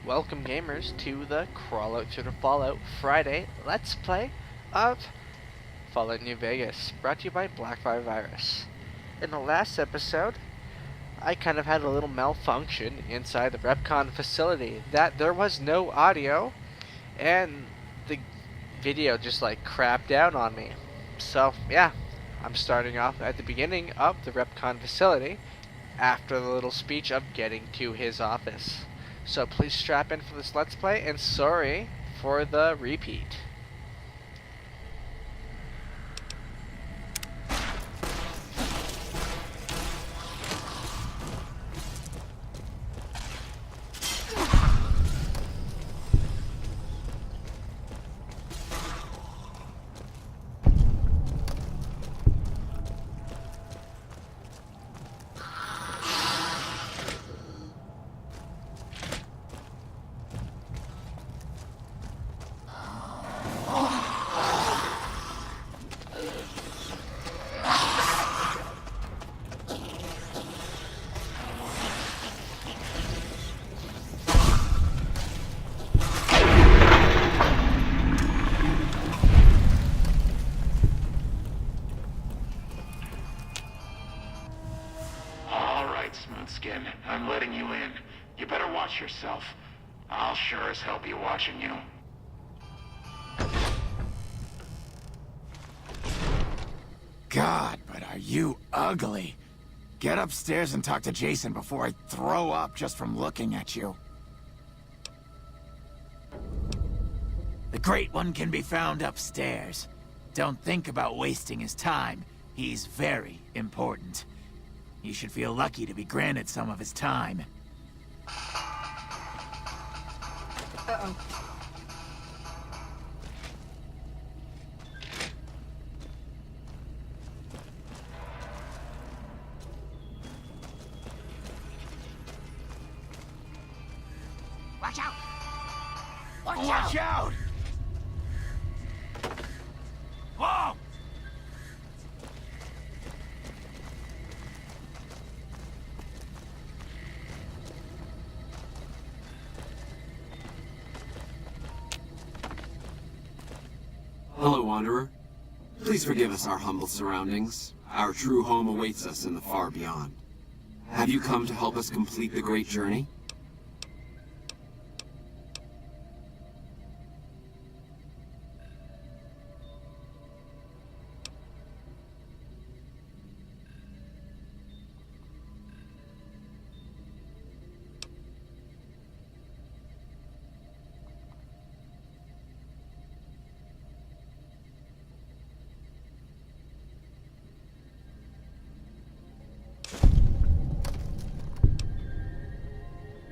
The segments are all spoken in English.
Welcome gamers to the Crawl Out to the Fallout Friday Let's Play of Fallout New Vegas, brought to you by Blackfire Virus. In the last episode, I kind of had a little malfunction inside the RepCon facility that there was no audio and the video just like crapped out on me. So yeah, I'm starting off at the beginning of the RepCon facility after the little speech of getting to his office. So please strap in for this Let's Play, and sorry for the repeat. Skin, I'm letting you in. You better watch yourself. I'll sure as hell be watching you. God, but are you ugly. Get upstairs and talk to Jason before I throw up just from looking at you. The Great One can be found upstairs. Don't think about wasting his time. He's very important. You should feel lucky to be granted some of his time. Uh-oh. Watch out! Watch out! Whoa! Hello, Wanderer. Please forgive us our humble surroundings. Our true home awaits us in the far beyond. Have you come to help us complete the great journey?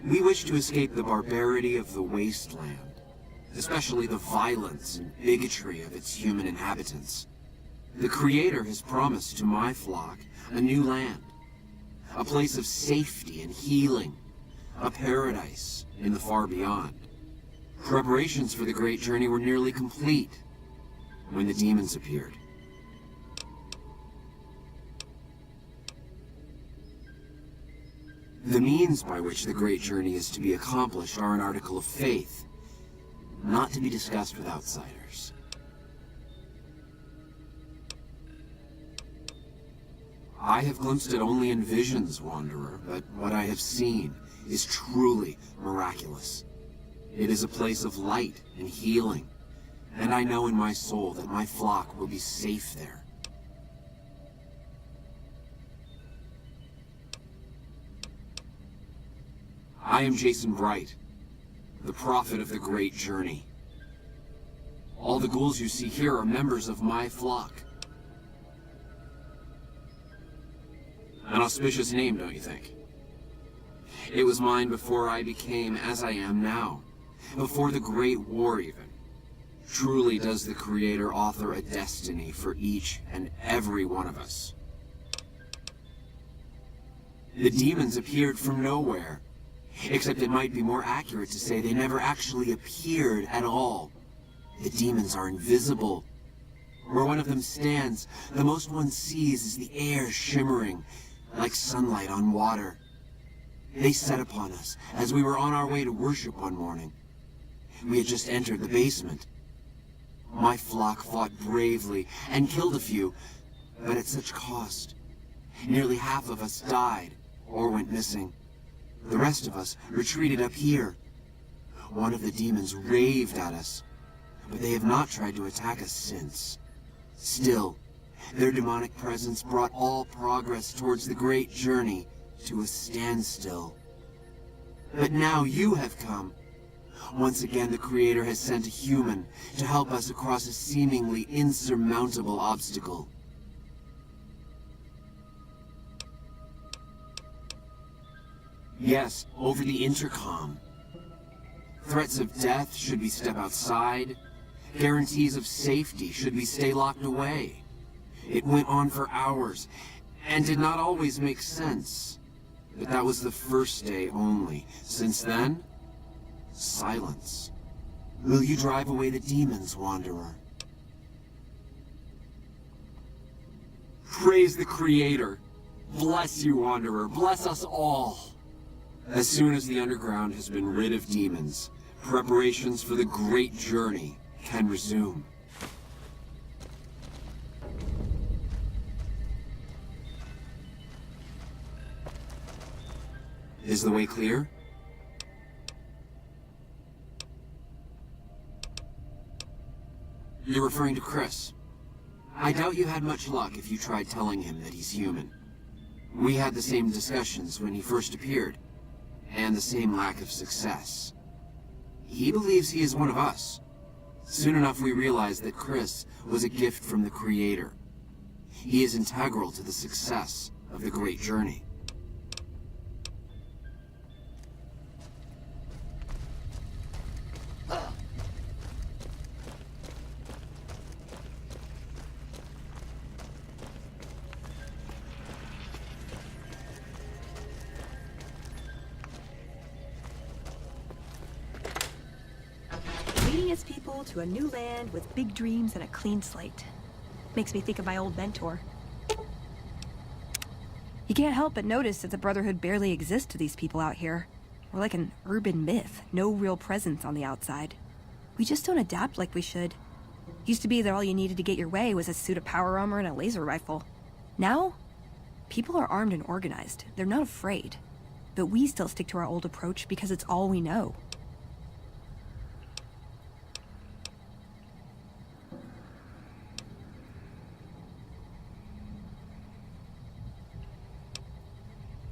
We wish to escape the barbarity of the wasteland, especially the violence and bigotry of its human inhabitants. The Creator has promised to my flock a new land, a place of safety and healing, a paradise in the far beyond. Preparations for the great journey were nearly complete when the demons appeared. The means by which the great journey is to be accomplished are an article of faith, not to be discussed with outsiders. I have glimpsed it only in visions, Wanderer, but what I have seen is truly miraculous. It is a place of light and healing, and I know in my soul that my flock will be safe there. I am Jason Bright, the prophet of the great journey. All the ghouls you see here are members of my flock. An auspicious name, don't you think? It was mine before I became as I am now, before the Great War even. Truly does the Creator author a destiny for each and every one of us. The demons appeared from nowhere. Except it might be more accurate to say they never actually appeared at all. The demons are invisible. Where one of them stands, the most one sees is the air shimmering, like sunlight on water. They set upon us as we were on our way to worship one morning. We had just entered the basement. My flock fought bravely and killed a few, but at such cost. Nearly half of us died or went missing. The rest of us retreated up here. One of the demons raved at us, but they have not tried to attack us since. Still, their demonic presence brought all progress towards the great journey to a standstill. But now you have come. Once again, the Creator has sent a human to help us across a seemingly insurmountable obstacle. Yes, over the intercom. Threats of death should we step outside. Guarantees of safety should we stay locked away. It went on for hours, and did not always make sense. But that was the first day only. Since then, silence. Will you drive away the demons, Wanderer? Praise the Creator. Bless you, Wanderer. Bless us all. As soon as the underground has been rid of demons, preparations for the great journey can resume. Is the way clear? You're referring to Chris. I doubt you had much luck if you tried telling him that he's human. We had the same discussions when he first appeared, and the same lack of success. He believes he is one of us. Soon enough we realized that Chris was a gift from the Creator. He is integral to the success of the great journey. Leading his people to a new land with big dreams and a clean slate. Makes me think of my old mentor. You can't help but notice that the Brotherhood barely exists to these people out here. We're like an urban myth, no real presence on the outside. We just don't adapt like we should. Used to be that all you needed to get your way was a suit of power armor and a laser rifle. Now, people are armed and organized. They're not afraid. But we still stick to our old approach because it's all we know.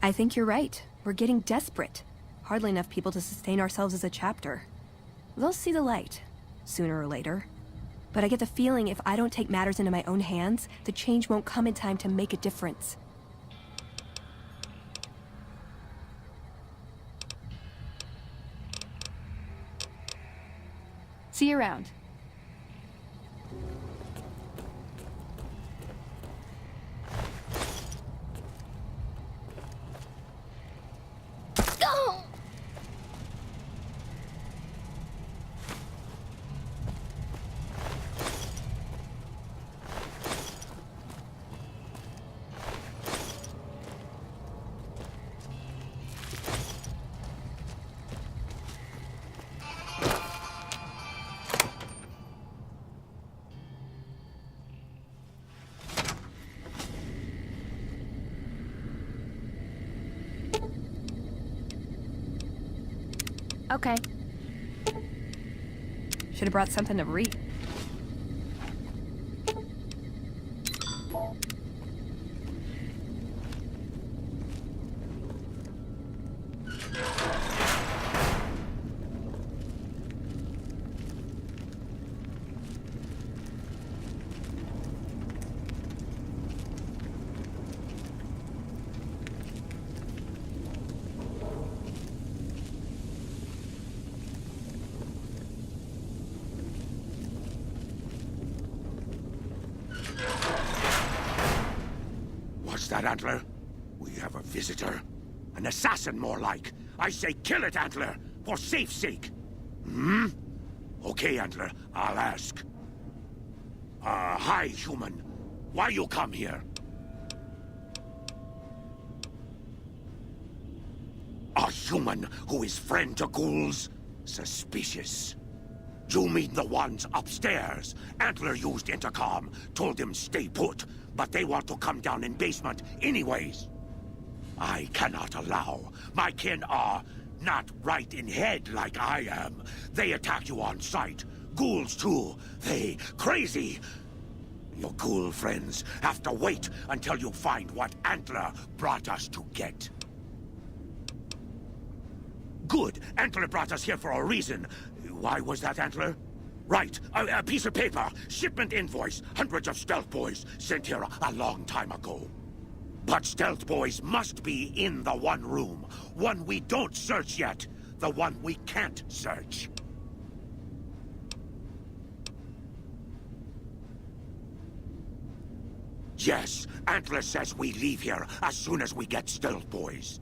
I think you're right. We're getting desperate. Hardly enough people to sustain ourselves as a chapter. They'll see the light, sooner or later. But I get the feeling if I don't take matters into my own hands, the change won't come in time to make a difference. See you around. Okay. Should have brought something to read. What's that, Antler? We have a visitor. An assassin, more like. I say kill it, Antler, for safe's sake. Hmm? Okay, Antler, I'll ask. Hi, human. Why you come here? human who is friend to ghouls? Suspicious. You mean the ones upstairs? Antler used intercom, told them stay put, but they want to come down in basement anyways. I cannot allow. My kin are not right in head like I am. They attack you on sight. Ghouls too. They crazy. Your ghoul friends have to wait until you find what Antler brought us to get. Good. Antler brought us here for a reason. Why was that, Antler? Right. A piece of paper. Shipment invoice. Hundreds of stealth boys sent here a long time ago. But stealth boys must be in the one room. One we don't search yet. The one we can't search. Yes, Antler says we leave here as soon as we get stealth boys.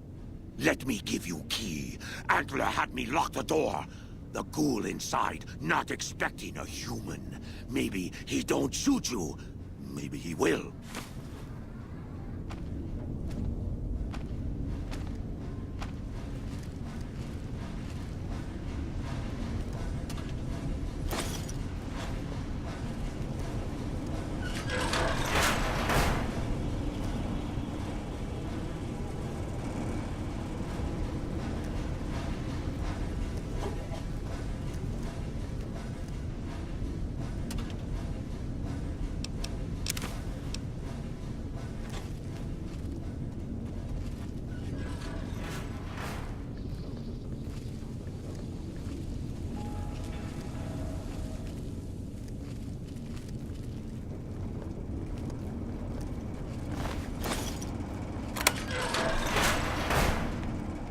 Let me give you key. Antler had me lock the door. The ghoul inside, not expecting a human. Maybe he don't shoot you. Maybe he will.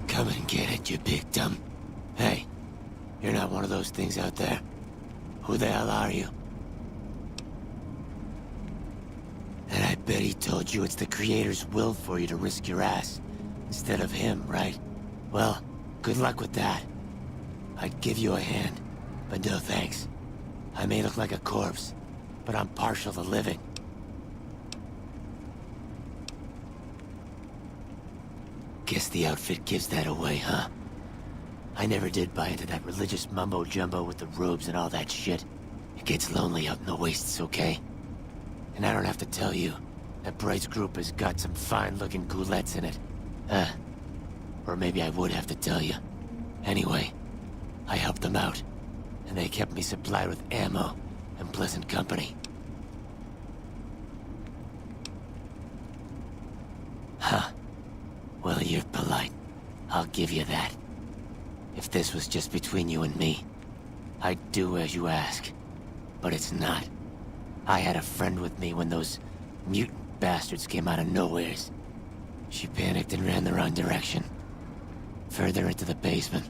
Come and get it, you big dumb. Hey, you're not one of those things out there. Who the hell are you? And I bet he told you it's the Creator's will for you to risk your ass, instead of him, right? Well, good luck with that. I'd give you a hand, but no thanks. I may look like a corpse, but I'm partial to living. Guess the outfit gives that away, huh? I never did buy into that religious mumbo-jumbo with the robes and all that shit. It gets lonely out in the wastes, okay? And I don't have to tell you, that Bright's group has got some fine-looking ghoulettes in it. Or maybe I would have to tell you. Anyway, I helped them out, and they kept me supplied with ammo and pleasant company. Huh. Well, you're polite. I'll give you that. If this was just between you and me, I'd do as you ask. But it's not. I had a friend with me when those mutant bastards came out of nowheres. She panicked and ran the wrong direction. Further into the basement.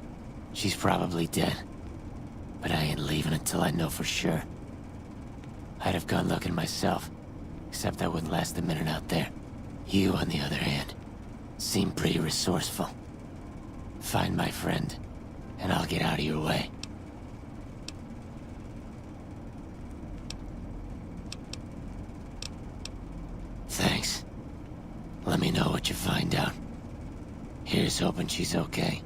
She's probably dead. But I ain't leaving until I know for sure. I'd have gone looking myself, except I wouldn't last a minute out there. You, on the other hand, seem pretty resourceful. Find my friend, and I'll get out of your way. Thanks. Let me know what you find out. Here's hoping she's okay.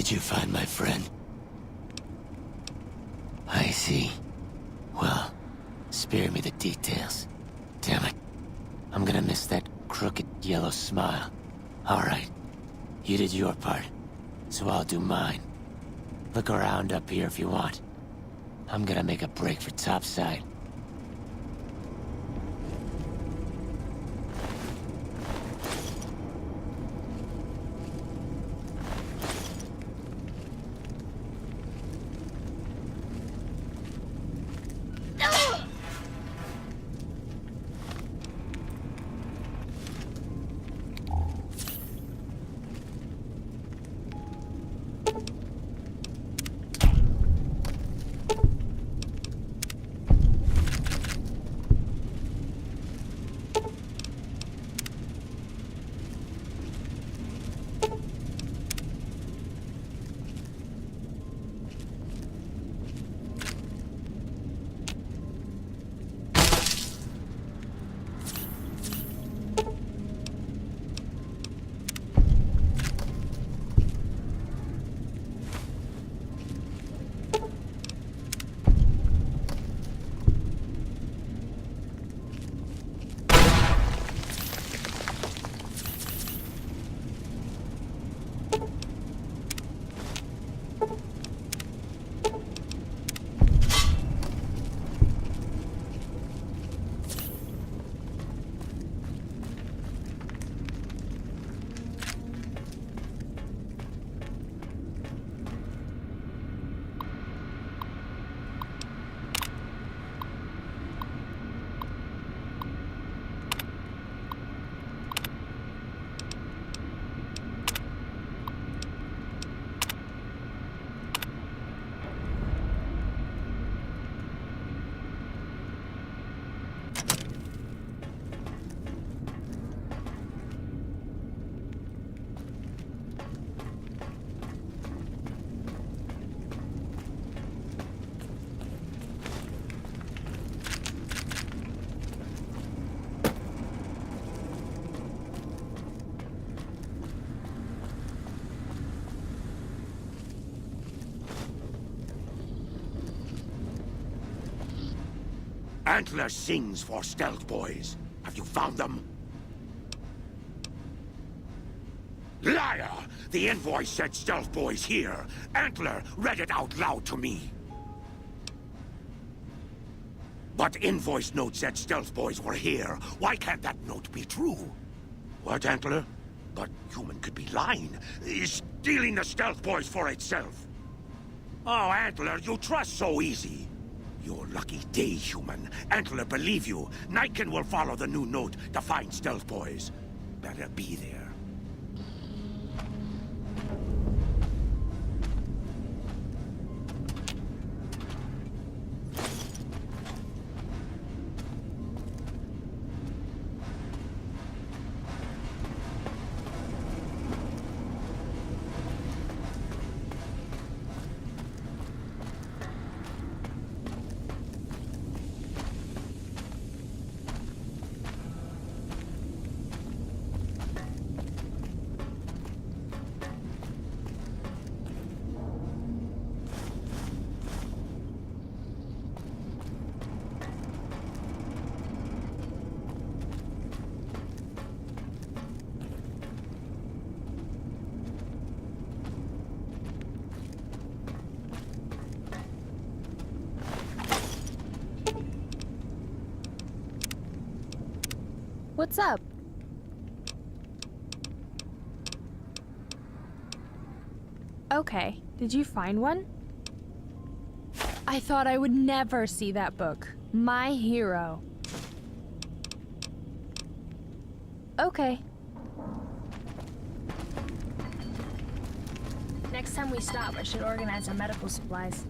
Did you find my friend? I see. Well, spare me the details. Damn it. I'm gonna miss that crooked yellow smile. Alright. You did your part, so I'll do mine. Look around up here if you want. I'm gonna make a break for topside. Antler sings for stealth boys. Have you found them? Liar! The invoice said stealth boys here. Antler read it out loud to me. But invoice note said stealth boys were here. Why can't that note be true? What, Antler? But human could be lying. Is stealing the stealth boys for itself. Oh, Antler, you trust so easy. Your lucky day, human. Antler believe you. Niken will follow the new note to find stealth boys. Better be there. What's up? Okay, did you find one? I thought I would never see that book. My hero. Okay. Next time we stop, I should organize our medical supplies.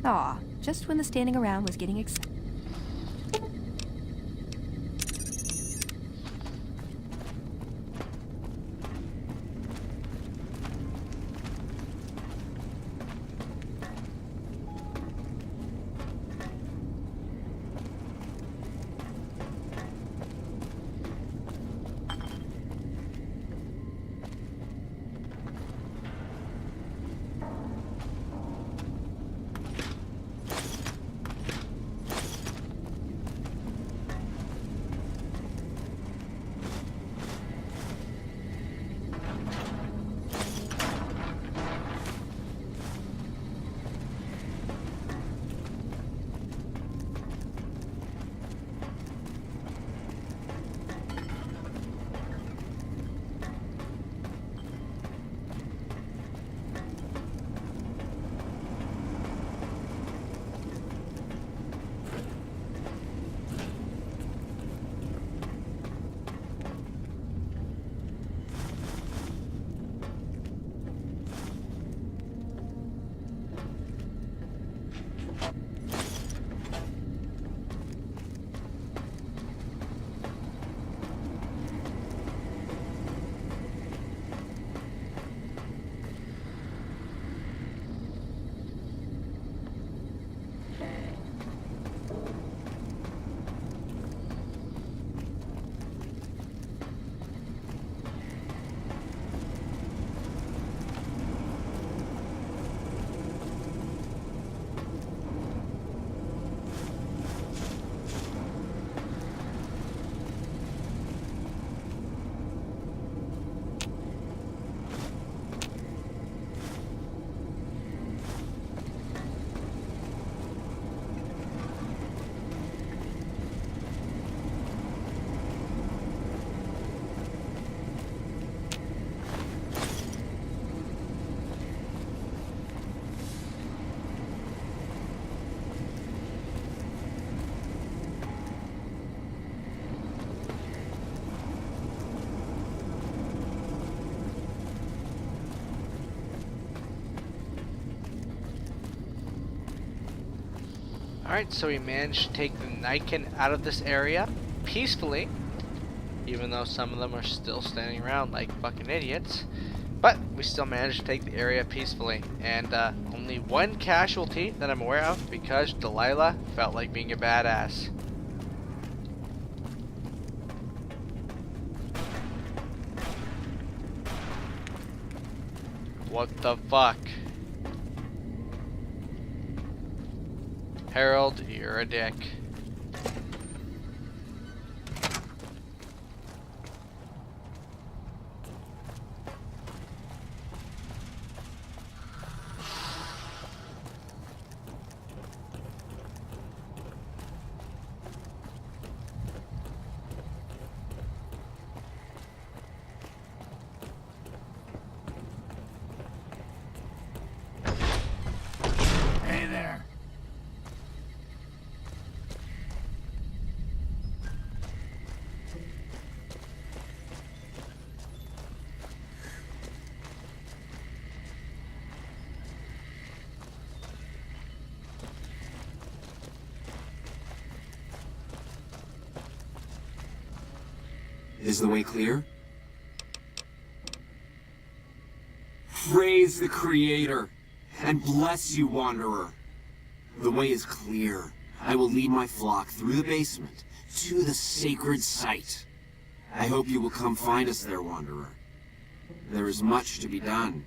Aw, just when the standing around was getting excited. Alright, so we managed to take the Niken out of this area peacefully, even though some of them are still standing around like fucking idiots. But we still managed to take the area peacefully, and only one casualty that I'm aware of because Delilah felt like being a badass. What the fuck? Harold, you're a dick. Hey there. Is the way clear? Praise the Creator, and bless you, Wanderer. The way is clear. I will lead my flock through the basement to the sacred site. I hope you will come find us there, Wanderer. There is much to be done.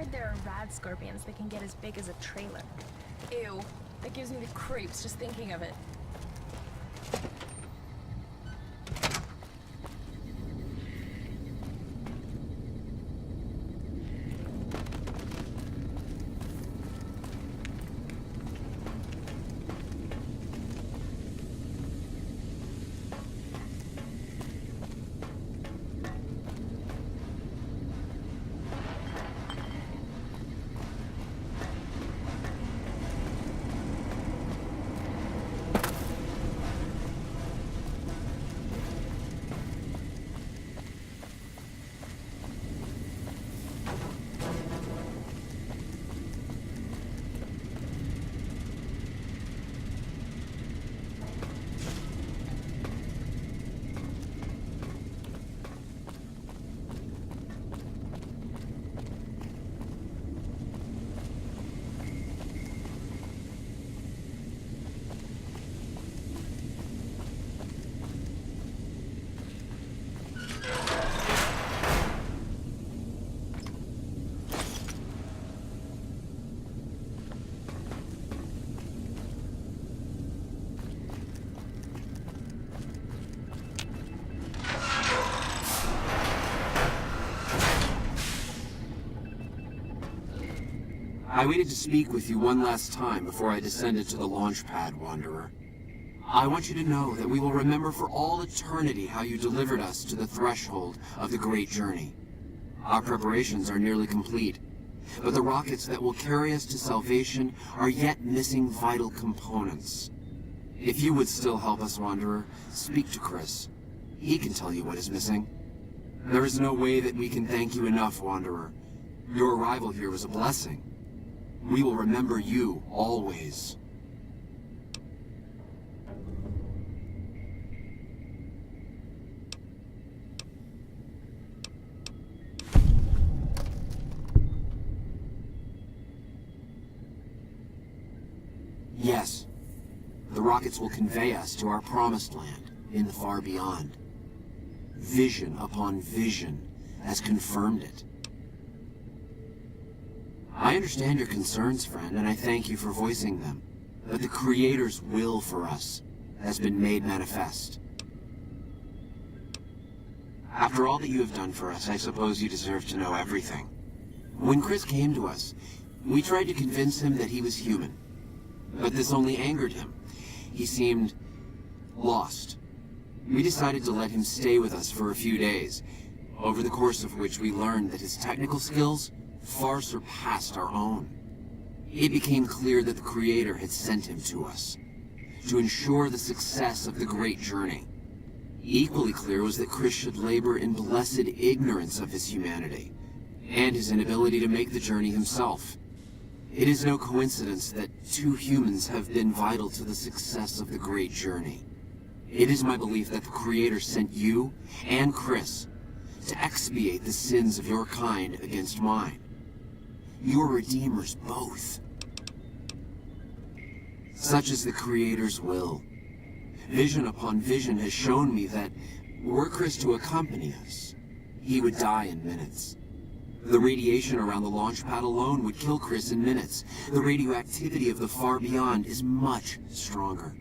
heard there are rad scorpions that can get as big as a trailer. Ew. That gives me the creeps just thinking of it. I waited to speak with you one last time before I descended to the launch pad, Wanderer. I want you to know that we will remember for all eternity how you delivered us to the threshold of the Great Journey. Our preparations are nearly complete, but the rockets that will carry us to salvation are yet missing vital components. If you would still help us, Wanderer, speak to Chris. He can tell you what is missing. There is no way that we can thank you enough, Wanderer. Your arrival here was a blessing. We will remember you always. Yes, the rockets will convey us to our promised land in the far beyond. Vision upon vision has confirmed it. I understand your concerns, friend, and I thank you for voicing them. But the Creator's will for us has been made manifest. After all that you have done for us, I suppose you deserve to know everything. When Chris came to us, we tried to convince him that he was human. But this only angered him. He seemed lost. We decided to let him stay with us for a few days, over the course of which we learned that his technical skills far surpassed our own. It became clear that the Creator had sent him to us, to ensure the success of the Great Journey. Equally clear was that Chris should labor in blessed ignorance of his humanity, and his inability to make the journey himself. It is no coincidence that two humans have been vital to the success of the Great Journey. It is my belief that the Creator sent you and Chris to expiate the sins of your kind against mine. Your redeemers both. Such is the Creator's will. Vision upon vision has shown me that, were Chris to accompany us, he would die in minutes. The radiation around the launch pad alone would kill Chris in minutes. The radioactivity of the far beyond is much stronger.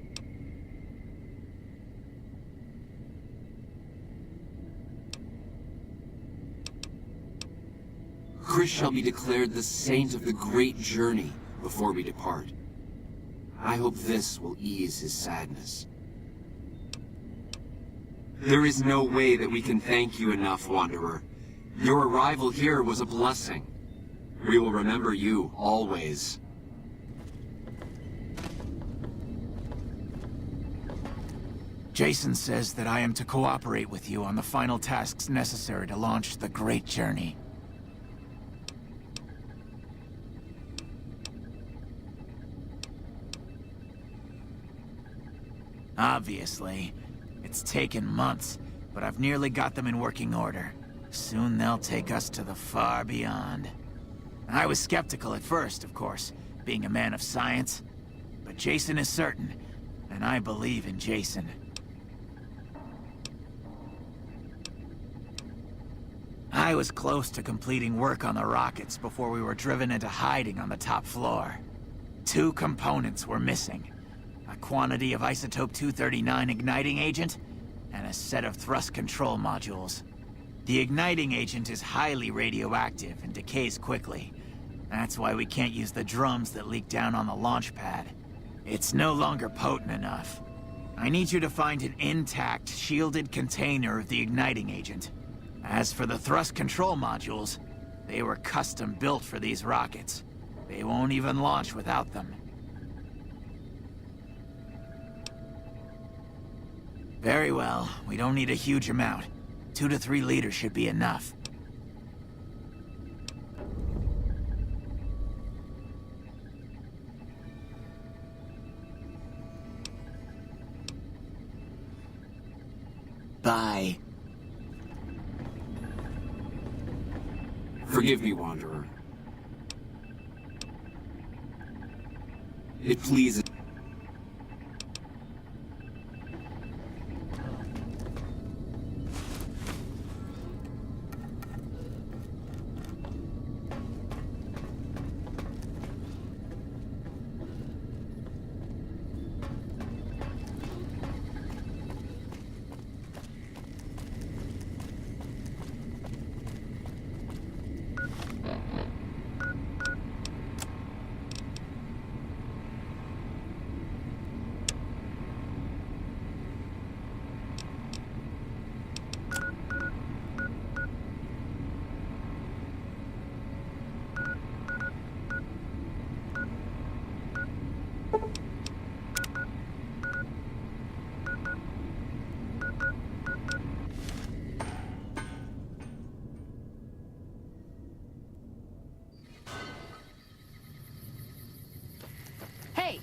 Chris shall be declared the saint of the Great Journey before we depart. I hope this will ease his sadness. There is no way that we can thank you enough, Wanderer. Your arrival here was a blessing. We will remember you always. Jason says that I am to cooperate with you on the final tasks necessary to launch the Great Journey. Obviously. It's taken months, but I've nearly got them in working order. Soon they'll take us to the far beyond. I was skeptical at first, of course, being a man of science. But Jason is certain, and I believe in Jason. I was close to completing work on the rockets before we were driven into hiding on the top floor. 2 components were missing. A quantity of isotope 239 igniting agent, and a set of thrust control modules. The igniting agent is highly radioactive and decays quickly. That's why we can't use the drums that leak down on the launch pad. It's no longer potent enough. I need you to find an intact, shielded container of the igniting agent. As for the thrust control modules, they were custom built for these rockets. They won't even launch without them. Very well. We don't need a huge amount. 2 to 3 liters should be enough. Bye. Forgive me, Wanderer. It pleases... Hey!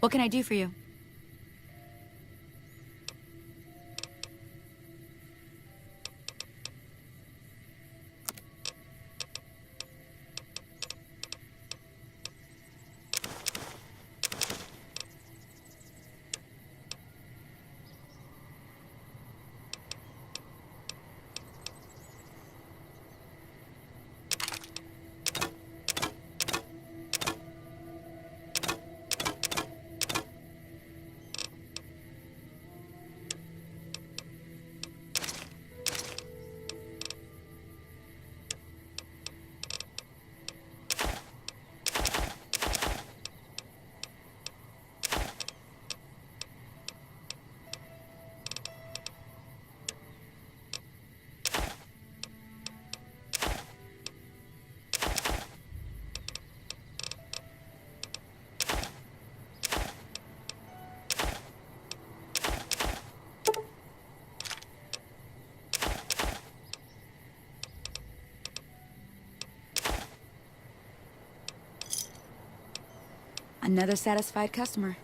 What can I do for you? Another satisfied customer.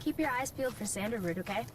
Keep your eyes peeled for Sanderroot, okay?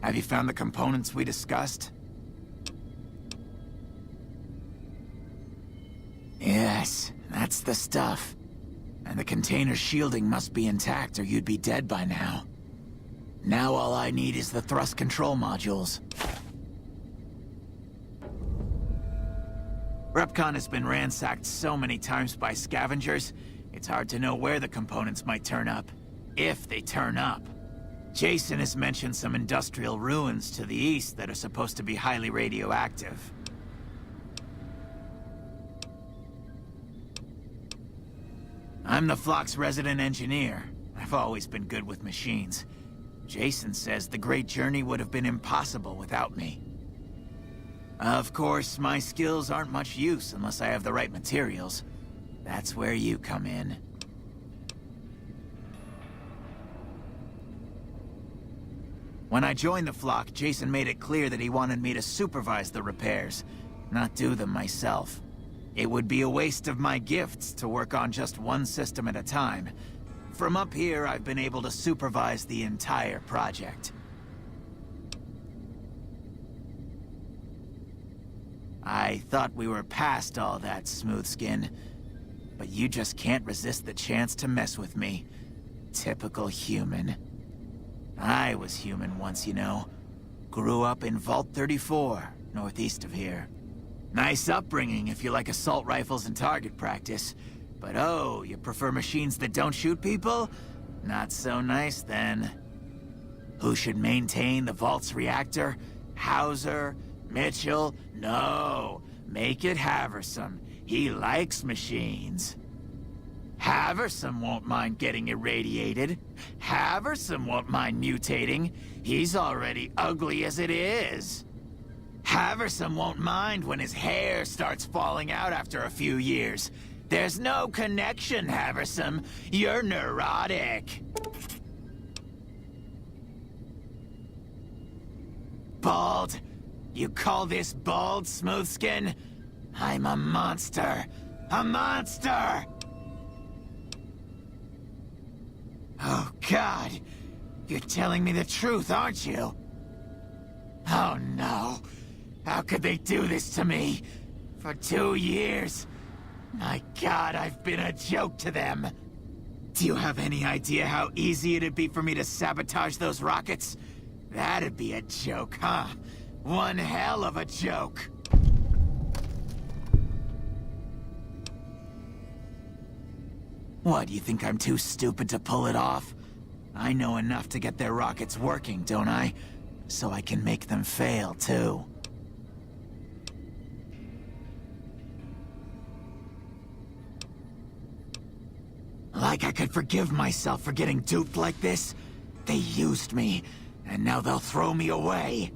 Have you found the components we discussed? Yes, that's the stuff. And the container's shielding must be intact or you'd be dead by now. Now all I need is the thrust control modules. Repcon has been ransacked so many times by scavengers, it's hard to know where the components might turn up. If they turn up. Jason has mentioned some industrial ruins to the east that are supposed to be highly radioactive. I'm the flock's resident engineer. I've always been good with machines. Jason says the Great Journey would have been impossible without me. Of course, my skills aren't much use unless I have the right materials. That's where you come in. When I joined the flock, Jason made it clear that he wanted me to supervise the repairs, not do them myself. It would be a waste of my gifts to work on just one system at a time. From up here, I've been able to supervise the entire project. I thought we were past all that, Smoothskin. But you just can't resist the chance to mess with me. Typical human. I was human once, you know. Grew up in Vault 34, northeast of here. Nice upbringing if you like assault rifles and target practice. But oh, you prefer machines that don't shoot people? Not so nice then. Who should maintain the Vault's reactor? Hauser? Mitchell? No. Make it Haversam. He likes machines. Haversam won't mind getting irradiated. Haversam won't mind mutating. He's already ugly as it is. Haversam won't mind when his hair starts falling out after a few years. There's no connection, Haversam. You're neurotic. Bald? You call this bald, Smoothskin? I'm a monster. A monster! Oh, God. You're telling me the truth, aren't you? Oh, no. How could they do this to me? For 2 years? My God, I've been a joke to them. Do you have any idea how easy it'd be for me to sabotage those rockets? That'd be a joke, huh? One hell of a joke. What, you think I'm too stupid to pull it off? I know enough to get their rockets working, don't I? So I can make them fail, too. Like I could forgive myself for getting duped like this? They used me, and now they'll throw me away.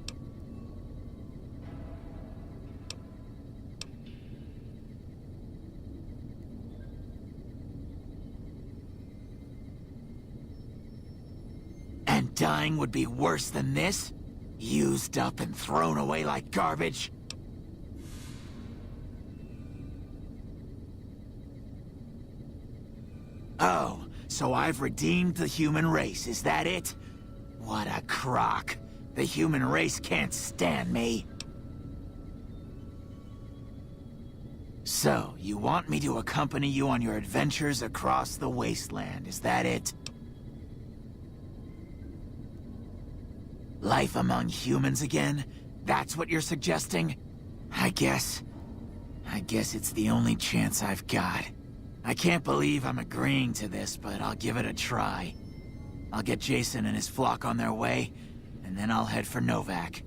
And dying would be worse than this? Used up and thrown away like garbage? Oh, so I've redeemed the human race, is that it? What a crock. The human race can't stand me. So, you want me to accompany you on your adventures across the wasteland, is that it? Life among humans again? That's what you're suggesting? I guess it's the only chance I've got. I can't believe I'm agreeing to this, but I'll give it a try. I'll get Jason and his flock on their way, and then I'll head for Novak.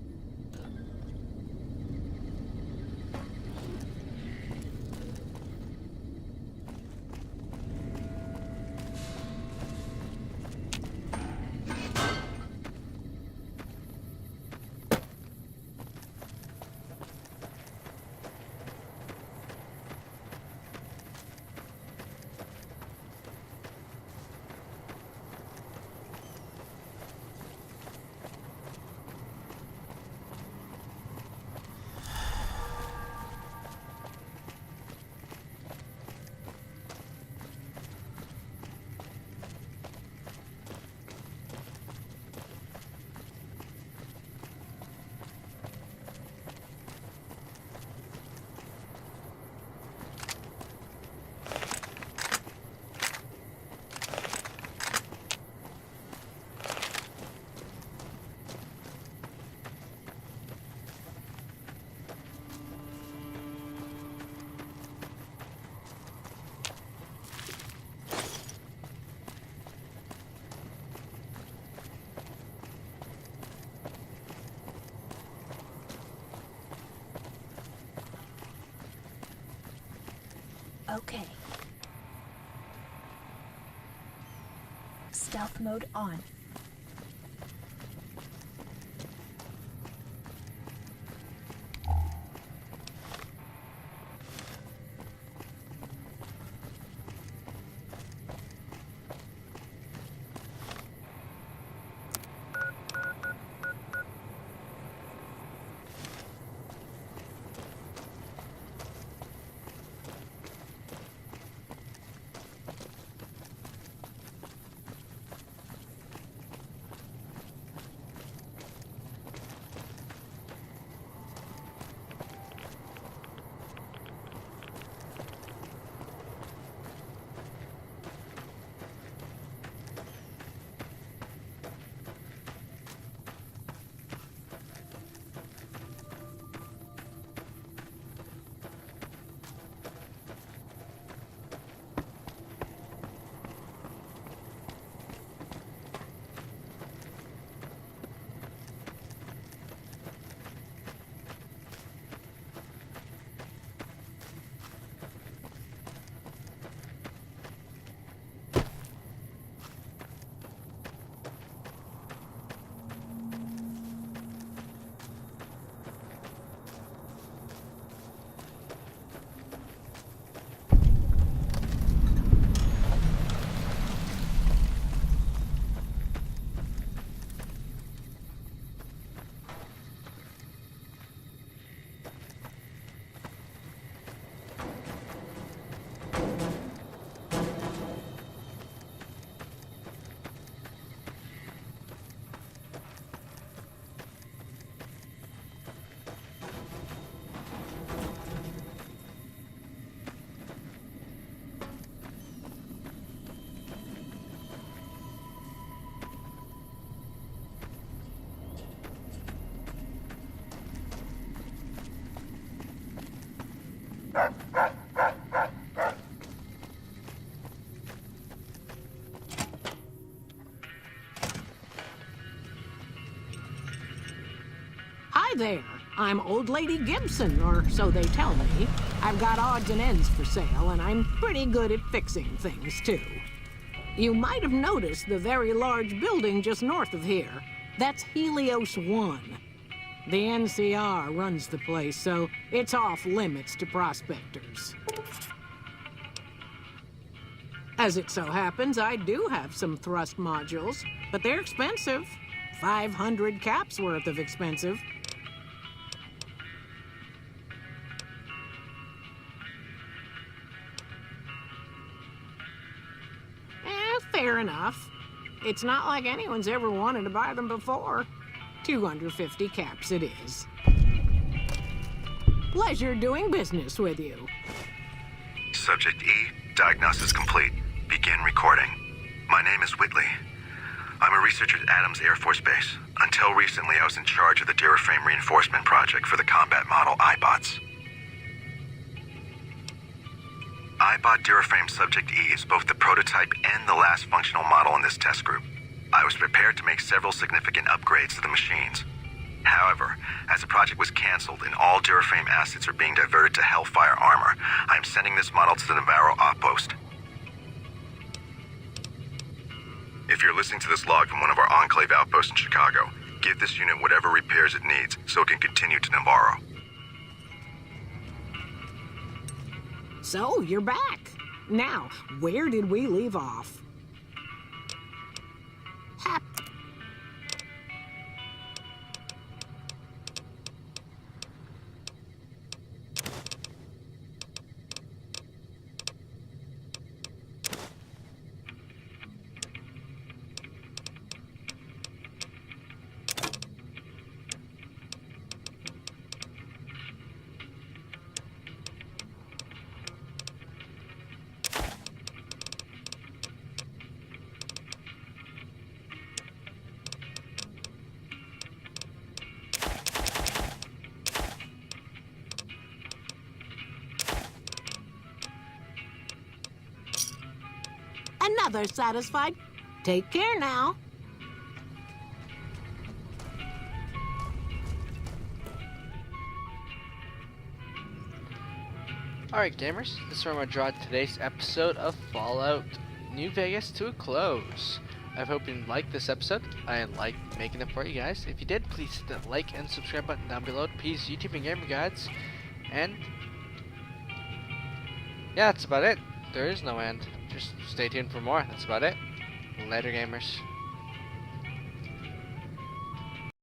Okay. Stealth mode on. Hi there. I'm Old Lady Gibson, or so they tell me. I've got odds and ends for sale, and I'm pretty good at fixing things, too. You might have noticed the very large building just north of here. That's Helios 1. The NCR runs the place, so it's off limits to prospectors. As it so happens, I do have some thrust modules, but they're expensive. 500 caps worth of expensive. Fair enough. It's not like anyone's ever wanted to buy them before. 250 caps it is. Pleasure doing business with you. Subject E, diagnosis complete. Begin recording. My name is Whitley. I'm a researcher at Adams Air Force Base. Until recently, I was in charge of the Duraframe Reinforcement Project for the combat model iBots. iBot Duraframe Subject E is both the prototype and the last functional model in this test group. I was prepared to make several significant upgrades to the machines. However, as the project was canceled and all Duraframe assets are being diverted to Hellfire armor, I am sending this model to the Navarro outpost. If you're listening to this log from one of our Enclave outposts in Chicago, give this unit whatever repairs it needs so it can continue to Navarro. So, you're back. Now, where did we leave off? Another satisfied. Take care now. Alright gamers, this is where I'm going to draw today's episode of Fallout New Vegas to a close. I hope you liked this episode. I like making it for you guys. If you did, please hit the like and subscribe button down below to P's YouTube and Gamer Guides. And yeah, that's about it. There is no end. Just stay tuned for more. That's about it. Later gamers.